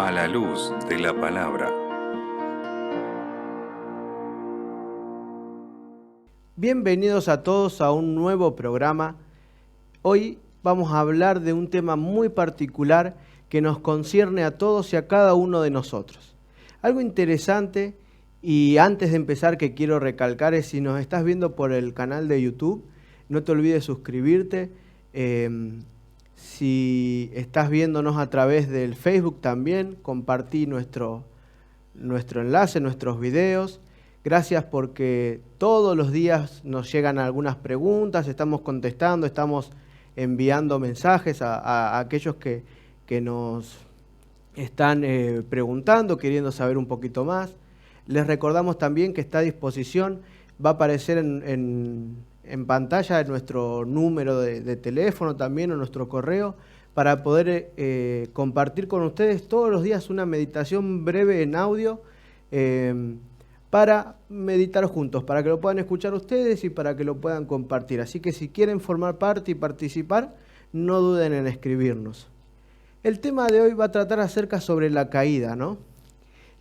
A la luz de la palabra. Bienvenidos a todos a un nuevo programa. Hoy vamos a hablar de un tema muy particular que nos concierne a todos y a cada uno de nosotros. Algo interesante, y antes de empezar que quiero recalcar, es si nos estás viendo por el canal de YouTube, no te olvides suscribirte. Si estás viéndonos a través del Facebook también, compartí nuestro enlace, nuestros videos. Gracias porque todos los días nos llegan algunas preguntas, estamos contestando, estamos enviando mensajes a aquellos que nos están preguntando, queriendo saber un poquito más. Les recordamos también que está a disposición, va a aparecer en pantalla nuestro número de teléfono también o nuestro correo para poder compartir con ustedes todos los días una meditación breve en audio para meditar juntos, para que lo puedan escuchar ustedes y para que lo puedan compartir. Así que si quieren formar parte y participar, no duden en escribirnos. El tema de hoy va a tratar acerca sobre la caída, ¿no?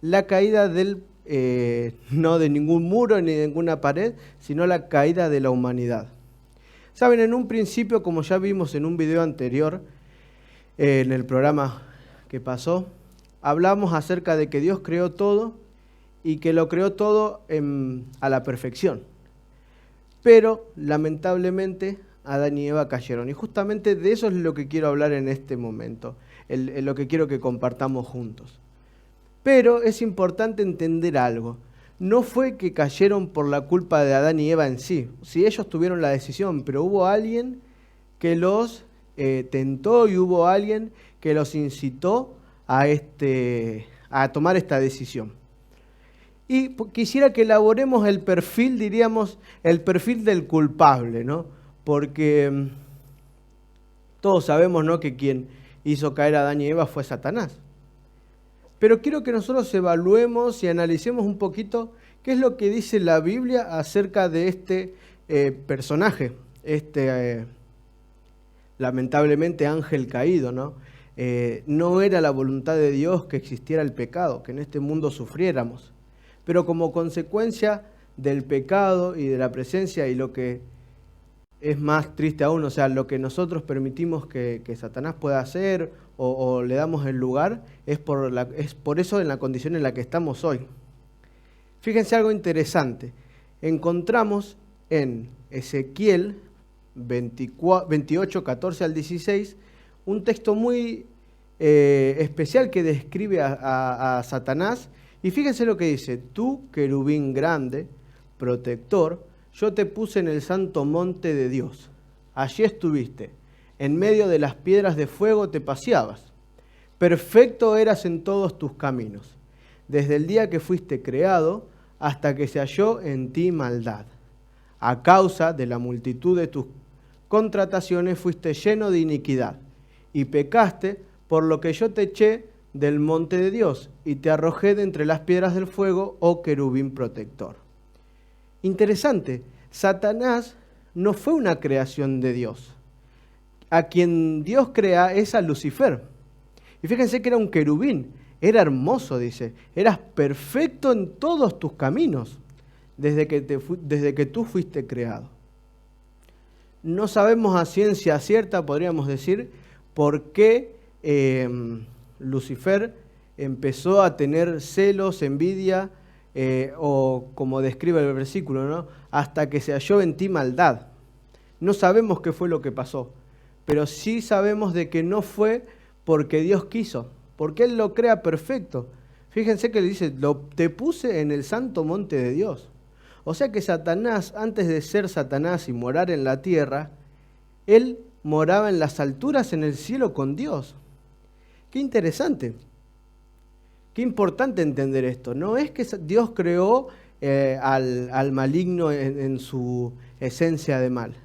La caída no de ningún muro ni de ninguna pared, sino la caída de la humanidad. Saben, en un principio, como ya vimos en un video anterior, en el programa que pasó, hablamos acerca de que Dios creó todo y que lo creó todo a la perfección. Pero, lamentablemente, Adán y Eva cayeron. Y justamente de eso es lo que quiero hablar en este momento, lo que quiero que compartamos juntos. Pero es importante entender algo. No fue que cayeron por la culpa de Adán y Eva en sí. Sí, ellos tuvieron la decisión, pero hubo alguien que los tentó y hubo alguien que los incitó a tomar esta decisión. Y quisiera que elaboremos el perfil, diríamos, el perfil del culpable, ¿no? Porque todos sabemos, ¿no?, que quien hizo caer a Adán y Eva fue Satanás. Pero quiero que nosotros evaluemos y analicemos un poquito qué es lo que dice la Biblia acerca de este personaje, lamentablemente ángel caído, ¿no? No era la voluntad de Dios que existiera el pecado, que en este mundo sufriéramos. Pero como consecuencia del pecado y de la presencia, y lo que es más triste aún, o sea, lo que nosotros permitimos que Satanás pueda hacer o le damos el lugar, es por eso en la condición en la que estamos hoy. Fíjense algo interesante. Encontramos en Ezequiel 28, 14 al 16, un texto muy especial que describe a Satanás. Y fíjense lo que dice: tú, querubín grande, protector, yo te puse en el santo monte de Dios. Allí estuviste, en medio de las piedras de fuego te paseabas. Perfecto eras en todos tus caminos, desde el día que fuiste creado hasta que se halló en ti maldad. A causa de la multitud de tus contrataciones fuiste lleno de iniquidad y pecaste, por lo que yo te eché del monte de Dios y te arrojé de entre las piedras del fuego, oh querubín protector. Interesante, Satanás no fue una creación de Dios. A quien Dios crea es a Lucifer. Y fíjense que era un querubín, era hermoso, dice, eras perfecto en todos tus caminos desde que tú fuiste creado. No sabemos a ciencia cierta, podríamos decir, por qué Lucifer empezó a tener celos, envidia, o como describe el versículo, ¿no?, hasta que se halló en ti maldad. No sabemos qué fue lo que pasó, pero sí sabemos de que no fue porque Dios quiso, porque Él lo crea perfecto. Fíjense que le dice: te puse en el santo monte de Dios. O sea que Satanás, antes de ser Satanás y morar en la tierra, él moraba en las alturas, en el cielo con Dios. Qué interesante. Qué importante entender esto. No es que Dios creó al maligno en su esencia de mal,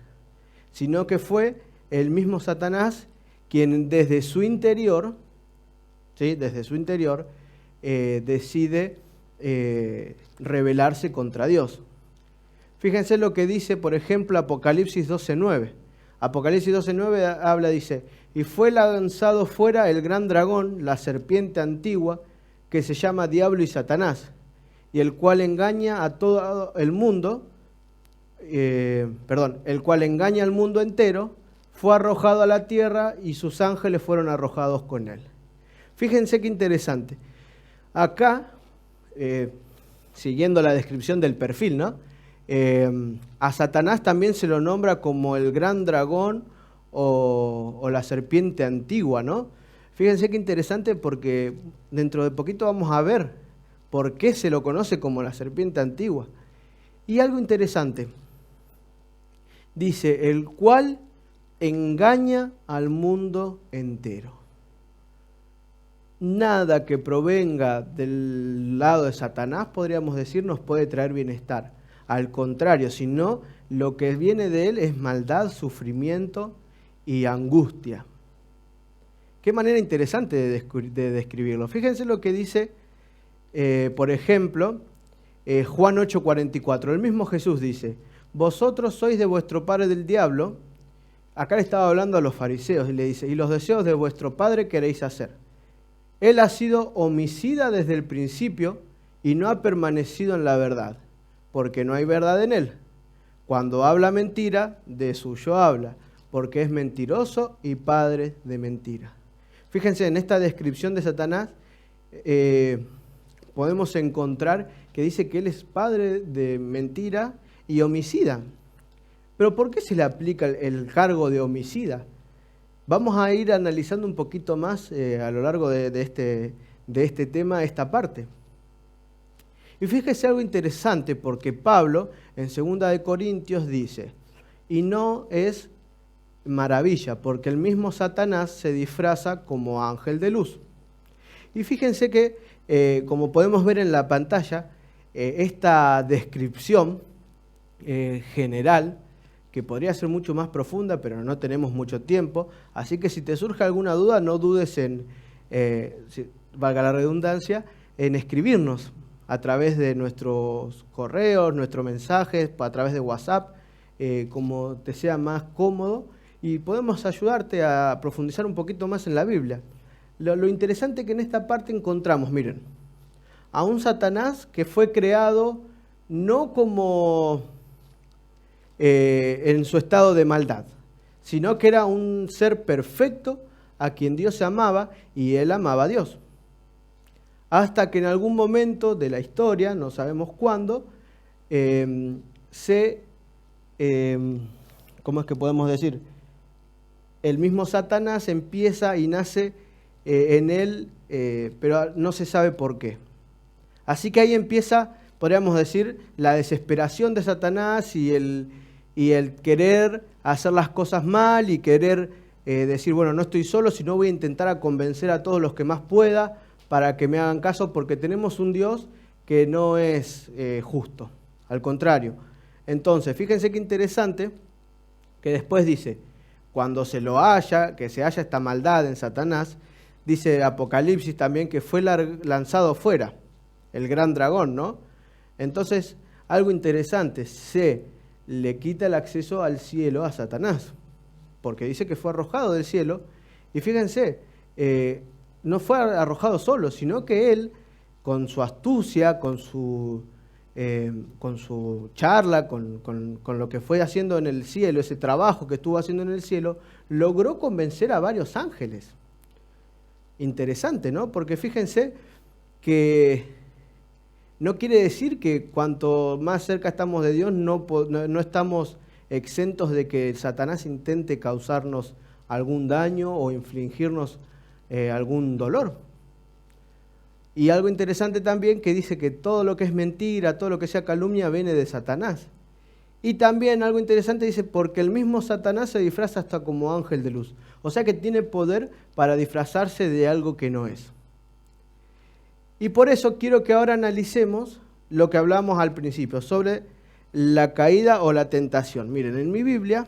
sino que fue el mismo Satanás quien desde su interior, ¿sí?, decide rebelarse contra Dios. Fíjense lo que dice, por ejemplo, Apocalipsis 12:9. Apocalipsis 12:9 habla, dice: y fue lanzado fuera el gran dragón, la serpiente antigua, que se llama Diablo y Satanás, y el cual engaña a todo el mundo, el cual engaña al mundo entero, fue arrojado a la tierra y sus ángeles fueron arrojados con él. Fíjense qué interesante. Acá, siguiendo la descripción del perfil, ¿no? A Satanás también se lo nombra como el gran dragón o la serpiente antigua, ¿no? Fíjense qué interesante porque dentro de poquito vamos a ver por qué se lo conoce como la serpiente antigua. Y algo interesante, dice, el cual engaña al mundo entero. Nada que provenga del lado de Satanás, podríamos decir, nos puede traer bienestar. Al contrario, sino lo que viene de él es maldad, sufrimiento y angustia. Qué manera interesante de describirlo. Fíjense lo que dice, por ejemplo, Juan 8:44. El mismo Jesús dice, vosotros sois de vuestro padre del diablo. Acá le estaba hablando a los fariseos y le dice, y los deseos de vuestro padre queréis hacer. Él ha sido homicida desde el principio y no ha permanecido en la verdad, porque no hay verdad en él. Cuando habla mentira, de suyo habla, porque es mentiroso y padre de mentira. Fíjense, en esta descripción de Satanás podemos encontrar que dice que él es padre de mentira y homicida. Pero ¿por qué se le aplica el cargo de homicida? Vamos a ir analizando un poquito más a lo largo de este tema, esta parte. Y fíjese algo interesante, porque Pablo en 2 Corintios dice, y no es maravilla, porque el mismo Satanás se disfraza como ángel de luz. Y fíjense que, como podemos ver en la pantalla, esta descripción general, que podría ser mucho más profunda, pero no tenemos mucho tiempo, así que si te surge alguna duda, no dudes en, valga la redundancia, en escribirnos a través de nuestros correos, nuestros mensajes, a través de WhatsApp, como te sea más cómodo, y podemos ayudarte a profundizar un poquito más en la Biblia. Lo interesante que en esta parte encontramos, miren, a un Satanás que fue creado no como en su estado de maldad, sino que era un ser perfecto a quien Dios amaba y él amaba a Dios. Hasta que en algún momento de la historia, no sabemos cuándo, ¿cómo es que podemos decir? El mismo Satanás empieza y nace en él, pero no se sabe por qué. Así que ahí empieza, podríamos decir, la desesperación de Satanás y el querer hacer las cosas mal y querer decir, bueno, no estoy solo, sino voy a intentar convencer a todos los que más pueda para que me hagan caso, porque tenemos un Dios que no es justo, al contrario. Entonces, fíjense qué interesante que después dice, cuando se lo haya, que se haya esta maldad en Satanás, dice Apocalipsis también que fue lanzado fuera, el gran dragón, ¿no? Entonces, algo interesante, se le quita el acceso al cielo a Satanás, porque dice que fue arrojado del cielo, y fíjense, no fue arrojado solo, sino que él, con su astucia, con su charla, con lo que fue haciendo en el cielo, ese trabajo que estuvo haciendo en el cielo, logró convencer a varios ángeles. Interesante, ¿no? Porque fíjense que no quiere decir que cuanto más cerca estamos de Dios no estamos exentos de que Satanás intente causarnos algún daño o infligirnos algún dolor. Y algo interesante también que dice que todo lo que es mentira, todo lo que sea calumnia viene de Satanás. Y también algo interesante dice, porque el mismo Satanás se disfraza hasta como ángel de luz. O sea que tiene poder para disfrazarse de algo que no es. Y por eso quiero que ahora analicemos lo que hablamos al principio, sobre la caída o la tentación. Miren, en mi Biblia,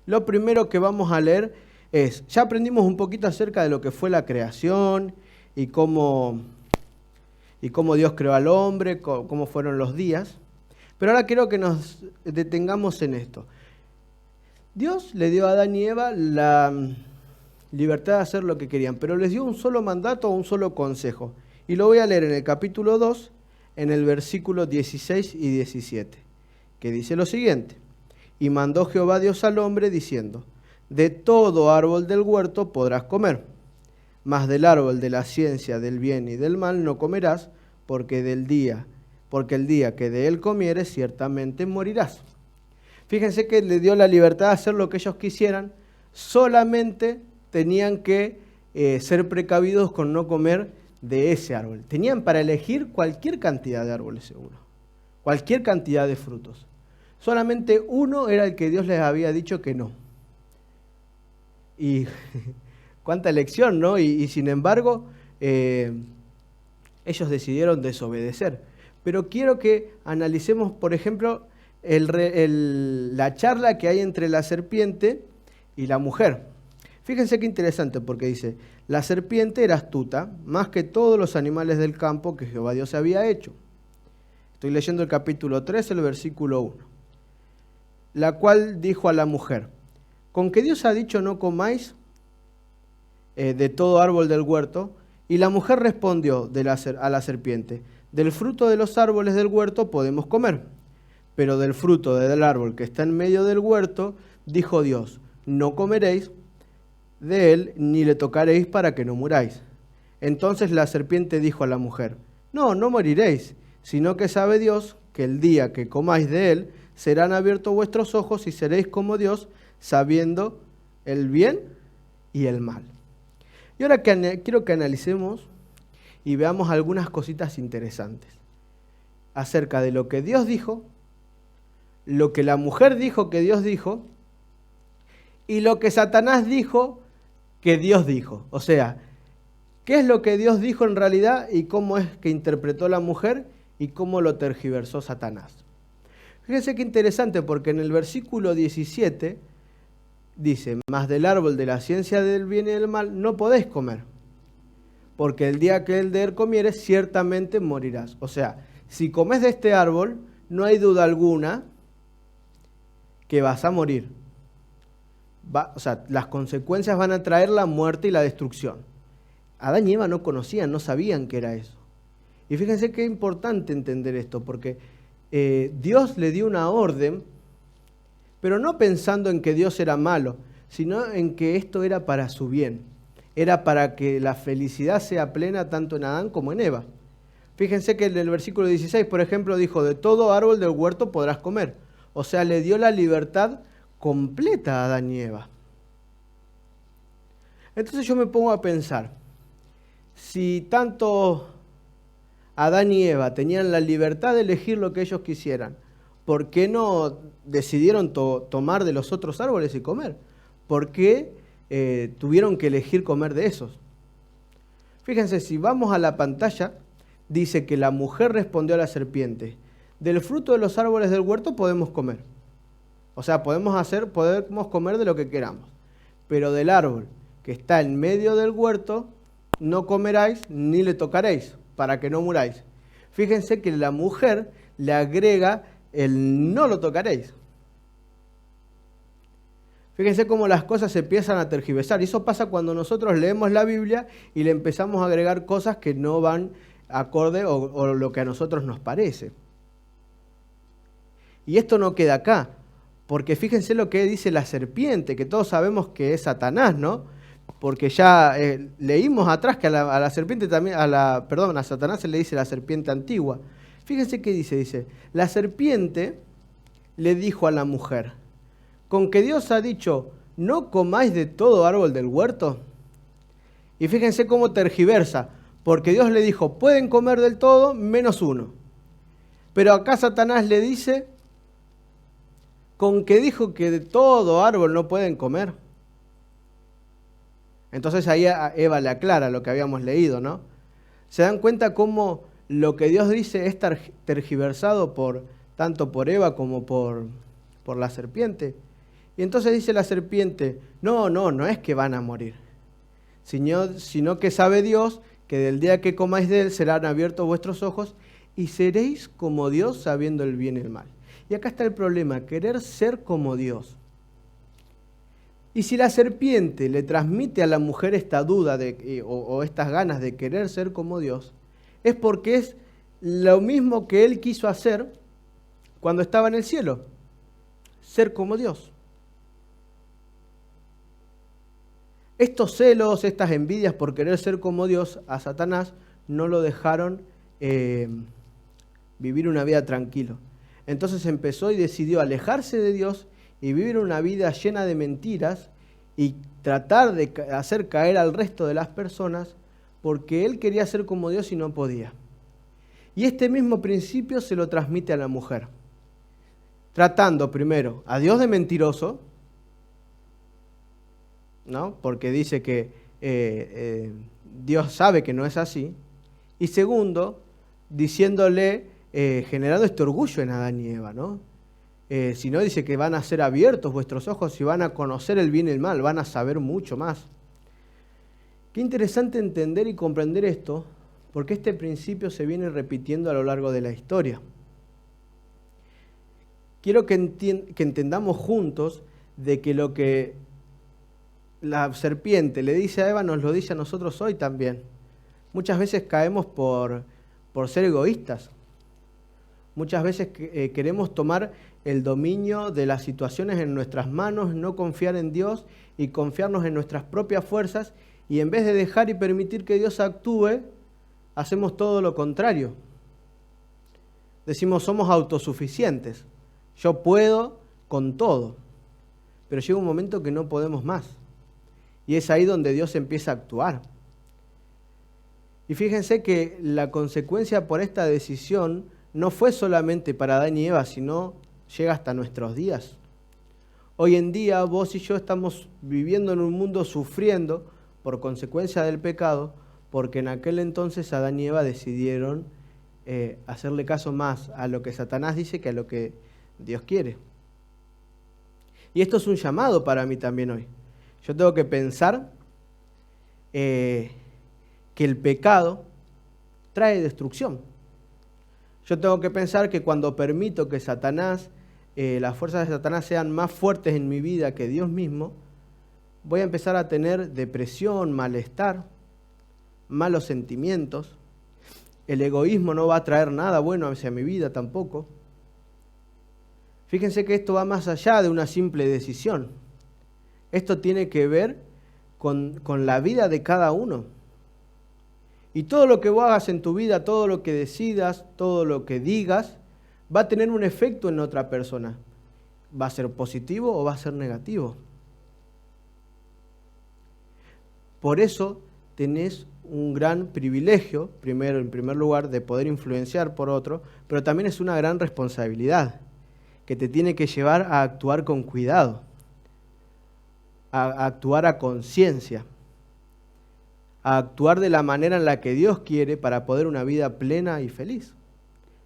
lo primero que vamos a leer es, ya aprendimos un poquito acerca de lo que fue la creación y cómo Dios creó al hombre, cómo fueron los días. Pero ahora quiero que nos detengamos en esto. Dios le dio a Adán y Eva la libertad de hacer lo que querían, pero les dio un solo mandato o un solo consejo. Y lo voy a leer en el capítulo 2, en el versículo 16 y 17, que dice lo siguiente: y mandó Jehová Dios al hombre diciendo: de todo árbol del huerto podrás comer, mas del árbol de la ciencia del bien y del mal no comerás, porque el día que de él comieres ciertamente morirás. Fíjense que le dio la libertad de hacer lo que ellos quisieran, solamente tenían que ser precavidos con no comer de ese árbol. Tenían para elegir cualquier cantidad de árboles seguro, cualquier cantidad de frutos. Solamente uno era el que Dios les había dicho que no. Y cuánta elección, ¿no? Y sin embargo, ellos decidieron desobedecer. Pero quiero que analicemos, por ejemplo, la charla que hay entre la serpiente y la mujer. Fíjense qué interesante, porque dice: la serpiente era astuta, más que todos los animales del campo que Jehová Dios había hecho. Estoy leyendo el capítulo 3, el versículo 1. La cual dijo a la mujer: ¿con que Dios ha dicho no comáis de todo árbol del huerto? Y la mujer respondió a la serpiente: del fruto de los árboles del huerto podemos comer, pero del fruto del árbol que está en medio del huerto, dijo Dios: no comeréis de él, ni le tocaréis para que no muráis. Entonces la serpiente dijo a la mujer: no moriréis, sino que sabe Dios que el día que comáis de él, serán abiertos vuestros ojos y seréis como Dios, sabiendo el bien y el mal. Y ahora quiero que analicemos y veamos algunas cositas interesantes acerca de lo que Dios dijo, lo que la mujer dijo que Dios dijo, y lo que Satanás dijo que Dios dijo. O sea, ¿qué es lo que Dios dijo en realidad y cómo es que interpretó la mujer y cómo lo tergiversó Satanás? Fíjense qué interesante, porque en el versículo 17 dice: mas del árbol de la ciencia del bien y del mal no podéis comer, porque el día que de él comieres ciertamente morirás. O sea, si comes de este árbol, no hay duda alguna que vas a morir. O sea, las consecuencias van a traer la muerte y la destrucción. Adán y Eva no conocían, no sabían qué era eso. Y fíjense qué importante entender esto, porque Dios le dio una orden, pero no pensando en que Dios era malo, sino en que esto era para su bien. Era para que la felicidad sea plena tanto en Adán como en Eva. Fíjense que en el versículo 16, por ejemplo, dijo: de todo árbol del huerto podrás comer. O sea, le dio la libertad completa a Adán y Eva. Entonces yo me pongo a pensar, si tanto Adán y Eva tenían la libertad de elegir lo que ellos quisieran, ¿por qué no decidieron tomar de los otros árboles y comer? ¿Por qué tuvieron que elegir comer de esos? Fíjense, si vamos a la pantalla, dice que la mujer respondió a la serpiente: del fruto de los árboles del huerto podemos comer. O sea, podemos comer de lo que queramos. Pero del árbol que está en medio del huerto, no comeráis ni le tocaréis, para que no muráis. Fíjense que la mujer le agrega el no lo tocaréis. Fíjense cómo las cosas se empiezan a tergiversar. Y eso pasa cuando nosotros leemos la Biblia y le empezamos a agregar cosas que no van acorde o lo que a nosotros nos parece. Y esto no queda acá, porque fíjense lo que dice la serpiente, que todos sabemos que es Satanás, ¿no? Porque ya leímos atrás que a la serpiente también, a Satanás se le dice la serpiente antigua. Fíjense qué dice, la serpiente le dijo a la mujer: ¿con que Dios ha dicho no comáis de todo árbol del huerto? Y fíjense cómo tergiversa, porque Dios le dijo: pueden comer del todo menos uno. Pero acá Satanás le dice: ¿con que dijo que de todo árbol no pueden comer? Entonces ahí a Eva le aclara lo que habíamos leído, ¿no? ¿Se dan cuenta cómo lo que Dios dice es tergiversado tanto por Eva como por la serpiente? Y entonces dice la serpiente: no es que van a morir, sino que sabe Dios que del día que comáis de él serán abiertos vuestros ojos y seréis como Dios, sabiendo el bien y el mal. Y acá está el problema: querer ser como Dios. Y si la serpiente le transmite a la mujer esta duda o estas ganas de querer ser como Dios, es porque es lo mismo que él quiso hacer cuando estaba en el cielo, ser como Dios. Estos celos, estas envidias por querer ser como Dios, a Satanás no lo dejaron vivir una vida tranquila. Entonces empezó y decidió alejarse de Dios y vivir una vida llena de mentiras y tratar de hacer caer al resto de las personas porque él quería ser como Dios y no podía. Y este mismo principio se lo transmite a la mujer, tratando primero a Dios de mentiroso, ¿no? Porque dice que Dios sabe que no es así, y segundo, diciéndole, generando este orgullo en Adán y Eva, ¿no? Si no, dice que van a ser abiertos vuestros ojos y van a conocer el bien y el mal, van a saber mucho más. Qué interesante entender y comprender esto, porque este principio se viene repitiendo a lo largo de la historia. Quiero que entendamos juntos de que lo que la serpiente le dice a Eva nos lo dice a nosotros hoy también. Muchas veces caemos por ser egoístas. Muchas veces queremos tomar el dominio de las situaciones en nuestras manos, no confiar en Dios y confiarnos en nuestras propias fuerzas, y en vez de dejar y permitir que Dios actúe, hacemos todo lo contrario. Decimos, somos autosuficientes. Yo puedo con todo. Pero llega un momento que no podemos más. Y es ahí donde Dios empieza a actuar. Y fíjense que la consecuencia por esta decisión no fue solamente para Adán y Eva, sino llega hasta nuestros días. Hoy en día vos y yo estamos viviendo en un mundo sufriendo por consecuencia del pecado, porque en aquel entonces Adán y Eva decidieron hacerle caso más a lo que Satanás dice que a lo que Dios quiere. Y esto es un llamado para mí también hoy. Yo tengo que pensar que el pecado trae destrucción. Yo tengo que pensar que cuando permito que Satanás, las fuerzas de Satanás sean más fuertes en mi vida que Dios mismo, voy a empezar a tener depresión, malestar, malos sentimientos. El egoísmo no va a traer nada bueno hacia mi vida tampoco. Fíjense que esto va más allá de una simple decisión. Esto tiene que ver con la vida de cada uno. Y todo lo que vos hagas en tu vida, todo lo que decidas, todo lo que digas, va a tener un efecto en otra persona. ¿Va a ser positivo o va a ser negativo? Por eso tenés un gran privilegio, en primer lugar, de poder influenciar por otro, pero también es una gran responsabilidad que te tiene que llevar a actuar con cuidado, a actuar a conciencia, a actuar de la manera en la que Dios quiere para poder una vida plena y feliz.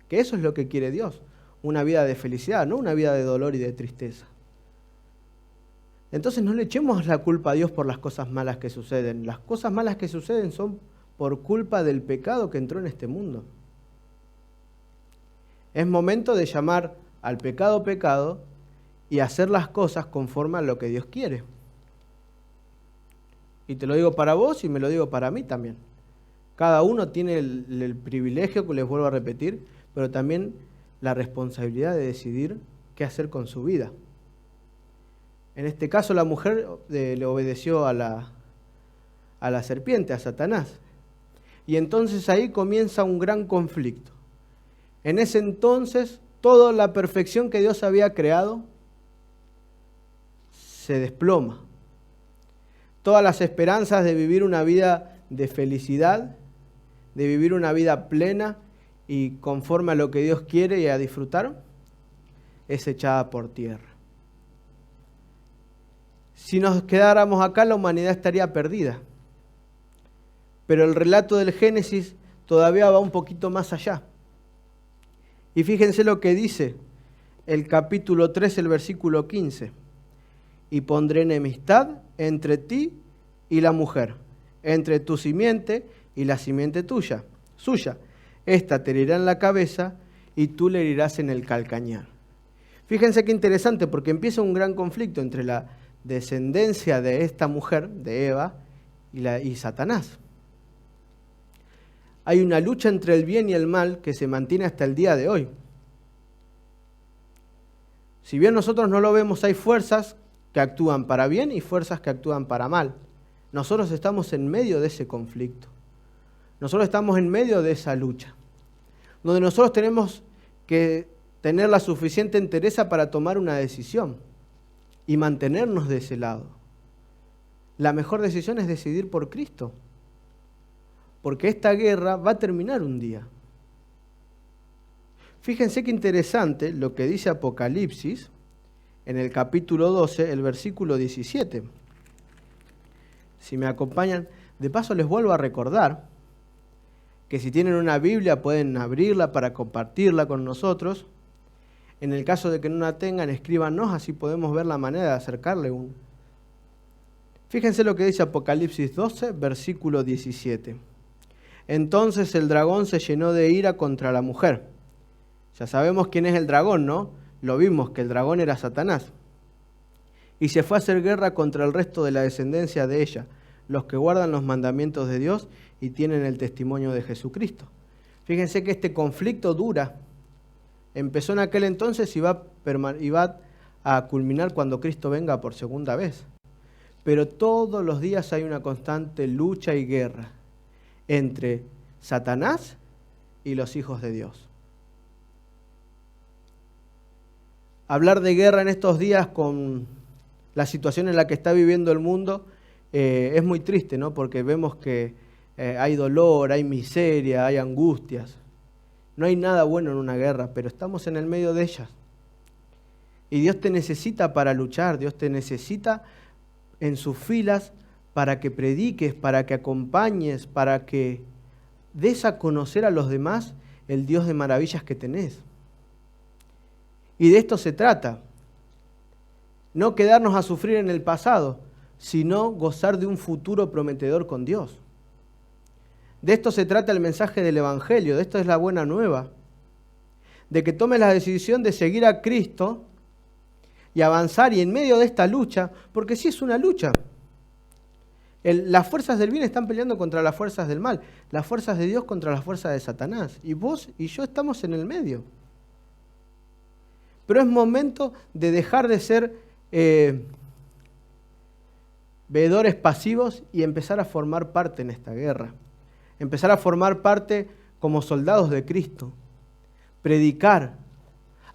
Que eso es lo que quiere Dios, una vida de felicidad, no una vida de dolor y de tristeza. Entonces no le echemos la culpa a Dios por las cosas malas que suceden. Las cosas malas que suceden son por culpa del pecado que entró en este mundo. Es momento de llamar al pecado pecado y hacer las cosas conforme a lo que Dios quiere. Y te lo digo para vos y me lo digo para mí también. Cada uno tiene el privilegio, que les vuelvo a repetir, pero también la responsabilidad de decidir qué hacer con su vida. En este caso la mujer le obedeció a la serpiente, a Satanás. Y entonces ahí comienza un gran conflicto. En ese entonces toda la perfección que Dios había creado se desploma. Todas las esperanzas de vivir una vida de felicidad, de vivir una vida plena y conforme a lo que Dios quiere y a disfrutar, es echada por tierra. Si nos quedáramos acá, la humanidad estaría perdida. Pero el relato del Génesis todavía va un poquito más allá. Y fíjense lo que dice el capítulo 3, el versículo 15. Y pondré enemistad entre ti y la mujer, entre tu simiente y la simiente suya. Esta te herirá en la cabeza y tú le herirás en el calcañar. Fíjense qué interesante, porque empieza un gran conflicto entre la descendencia de esta mujer, de Eva, y Satanás. Hay una lucha entre el bien y el mal que se mantiene hasta el día de hoy. Si bien nosotros no lo vemos, hay fuerzas que actúan para bien y fuerzas que actúan para mal. Nosotros estamos en medio de ese conflicto. Nosotros estamos en medio de esa lucha, donde nosotros tenemos que tener la suficiente entereza para tomar una decisión y mantenernos de ese lado. La mejor decisión es decidir por Cristo, porque esta guerra va a terminar un día. Fíjense qué interesante lo que dice Apocalipsis en el capítulo 12, el versículo 17. Si me acompañan, de paso les vuelvo a recordar que si tienen una Biblia pueden abrirla para compartirla con nosotros. En el caso de que no la tengan, escríbanos, así podemos ver la manera de acercarle uno. Fíjense lo que dice Apocalipsis 12, versículo 17. Entonces el dragón se llenó de ira contra la mujer. Ya sabemos quién es el dragón, ¿no? Lo vimos, que el dragón era Satanás. Y se fue a hacer guerra contra el resto de la descendencia de ella, los que guardan los mandamientos de Dios y tienen el testimonio de Jesucristo. Fíjense que este conflicto dura. Empezó en aquel entonces y va a culminar cuando Cristo venga por segunda vez. Pero todos los días hay una constante lucha y guerra entre Satanás y los hijos de Dios. Hablar de guerra en estos días con la situación en la que está viviendo el mundo es muy triste, ¿no? Porque vemos que hay dolor, hay miseria, hay angustias. No hay nada bueno en una guerra, pero estamos en el medio de ellas. Y Dios te necesita para luchar, Dios te necesita en sus filas para que prediques, para que acompañes, para que des a conocer a los demás el Dios de maravillas que tenés. Y de esto se trata. No quedarnos a sufrir en el pasado, sino gozar de un futuro prometedor con Dios. De esto se trata el mensaje del Evangelio, de esto es la buena nueva. De que tomes la decisión de seguir a Cristo y avanzar y en medio de esta lucha, porque sí es una lucha. Las fuerzas del bien están peleando contra las fuerzas del mal, las fuerzas de Dios contra las fuerzas de Satanás. Y vos y yo estamos en el medio. Pero es momento de dejar de ser veedores pasivos y empezar a formar parte en esta guerra. Empezar a formar parte como soldados de Cristo. Predicar,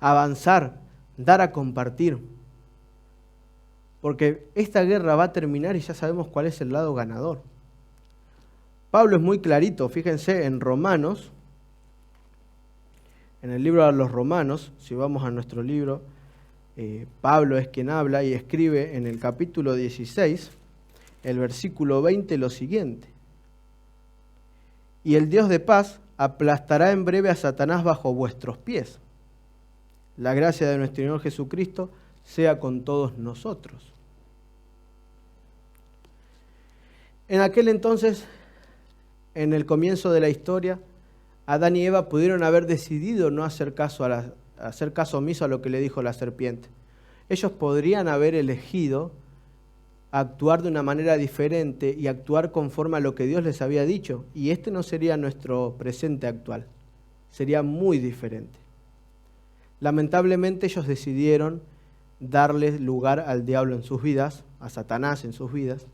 avanzar, dar a compartir. Porque esta guerra va a terminar y ya sabemos cuál es el lado ganador. Pablo es muy clarito, fíjense en Romanos, en el libro de los Romanos, si vamos a nuestro libro, Pablo es quien habla y escribe en el capítulo 16, el versículo 20, lo siguiente. Y el Dios de paz aplastará en breve a Satanás bajo vuestros pies. La gracia de nuestro Señor Jesucristo sea con todos nosotros. En aquel entonces, en el comienzo de la historia, Adán y Eva pudieron haber decidido no hacer caso omiso a lo que le dijo la serpiente. Ellos podrían haber elegido actuar de una manera diferente y actuar conforme a lo que Dios les había dicho. Y este no sería nuestro presente actual, sería muy diferente. Lamentablemente ellos decidieron darle lugar al diablo en sus vidas, a Satanás en sus vidas,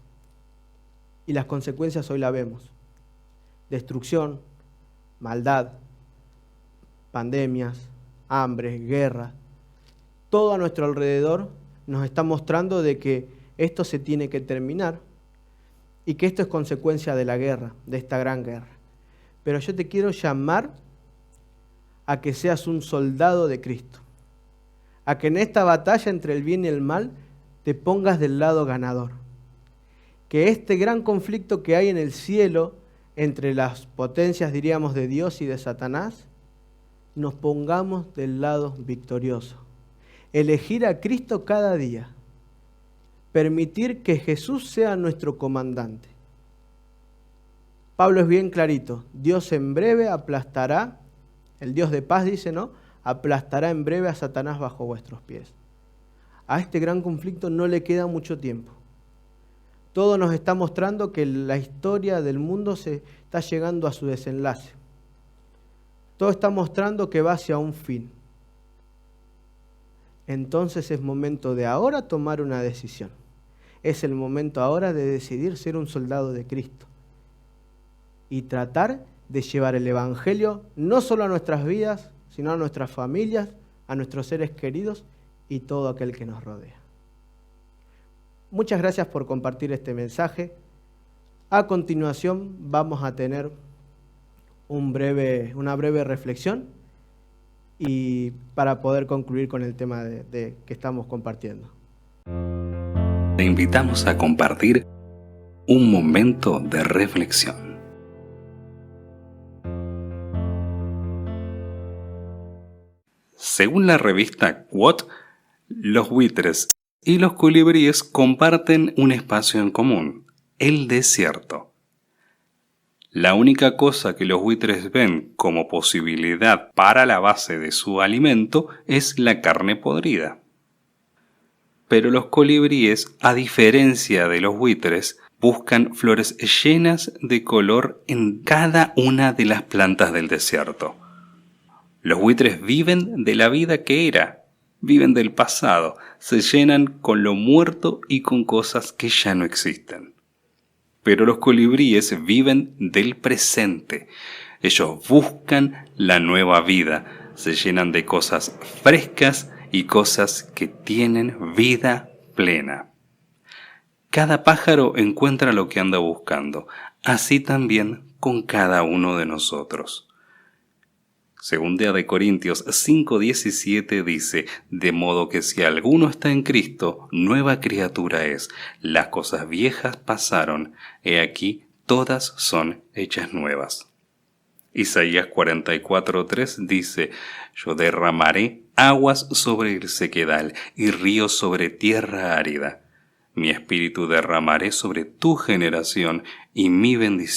y las consecuencias hoy la vemos. Destrucción, maldad, pandemias, hambre, guerra. Todo a nuestro alrededor nos está mostrando de que esto se tiene que terminar y que esto es consecuencia de la guerra, de esta gran guerra. Pero yo te quiero llamar a que seas un soldado de Cristo, a que en esta batalla entre el bien y el mal te pongas del lado ganador. Que este gran conflicto que hay en el cielo entre las potencias, diríamos, de Dios y de Satanás, nos pongamos del lado victorioso. Elegir a Cristo cada día. Permitir que Jesús sea nuestro comandante. Pablo es bien clarito. Dios en breve aplastará, el Dios de paz dice, ¿no? Aplastará en breve a Satanás bajo vuestros pies. a este gran conflicto no le queda mucho tiempo. Todo nos está mostrando que la historia del mundo se está llegando a su desenlace. Todo está mostrando que va hacia un fin. Entonces es momento de ahora tomar una decisión. Es el momento ahora de decidir ser un soldado de Cristo y tratar de llevar el Evangelio no solo a nuestras vidas, sino a nuestras familias, a nuestros seres queridos y todo aquel que nos rodea. Muchas gracias por compartir este mensaje. A continuación vamos a tener una breve reflexión y para poder concluir con el tema que estamos compartiendo. Te invitamos a compartir un momento de reflexión. Según la revista Quod, los buitres y los colibríes comparten un espacio en común, el desierto. La única cosa que los buitres ven como posibilidad para la base de su alimento es la carne podrida. Pero los colibríes, a diferencia de los buitres, buscan flores llenas de color en cada una de las plantas del desierto. Los buitres viven de la vida que era, viven del pasado, se llenan con lo muerto y con cosas que ya no existen. Pero los colibríes viven del presente. Ellos buscan la nueva vida, se llenan de cosas frescas y cosas que tienen vida plena. Cada pájaro encuentra lo que anda buscando, así también con cada uno de nosotros. Segunda de Corintios 5:17 dice, de modo que si alguno está en Cristo, nueva criatura es. Las cosas viejas pasaron, he aquí, todas son hechas nuevas. Isaías 44:3 dice, yo derramaré aguas sobre el sequedal y ríos sobre tierra árida. Mi espíritu derramaré sobre tu generación y mi bendición